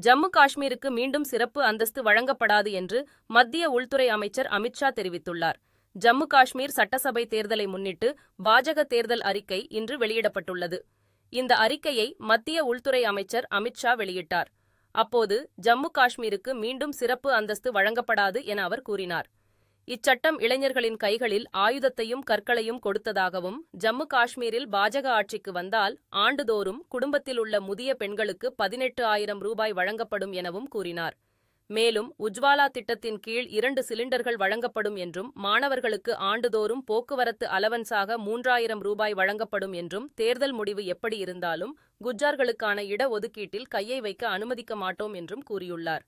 ஜம்மு காஷ்மீருக்கு மீண்டும் சிறப்பு அந்தஸ்து வழங்கப்படாது என்று மத்திய உள்துறை அமைச்சர் அமித்ஷா தெரிவித்துள்ளார். ஜம்மு காஷ்மீர் சட்டசபை தேர்தலை முன்னிட்டு பாஜக தேர்தல் அறிக்கை இன்று வெளியிடப்பட்டுள்ளது. இந்த அறிக்கையை மத்திய உள்துறை அமைச்சர் அமித்ஷா வெளியிட்டார். அப்போது ஜம்மு காஷ்மீருக்கு மீண்டும் சிறப்பு அந்தஸ்து வழங்கப்படாது என அவர் கூறினார். இச்சட்டம் இளைஞர்களின் கைகளில் ஆயுதத்தையும் கற்களையும் கொடுத்ததாகவும், ஜம்மு காஷ்மீரில் பாஜக ஆட்சிக்கு வந்தால் ஆண்டுதோறும் குடும்பத்தில் உள்ள முதிய பெண்களுக்கு 18,000 ரூபாய் வழங்கப்படும் எனவும் கூறினார். மேலும் உஜ்வாலா திட்டத்தின் கீழ் 2 சிலிண்டர்கள் வழங்கப்படும் என்றும், மாணவர்களுக்கு ஆண்டுதோறும் போக்குவரத்து அலவன்ஸாக 3,000 ரூபாய் வழங்கப்படும் என்றும், தேர்தல் முடிவு எப்படி இருந்தாலும் குஜ்ஜார்களுக்கான இடஒதுக்கீட்டில் கையை வைக்க அனுமதிக்க மாட்டோம் என்றும் கூறியுள்ளார்.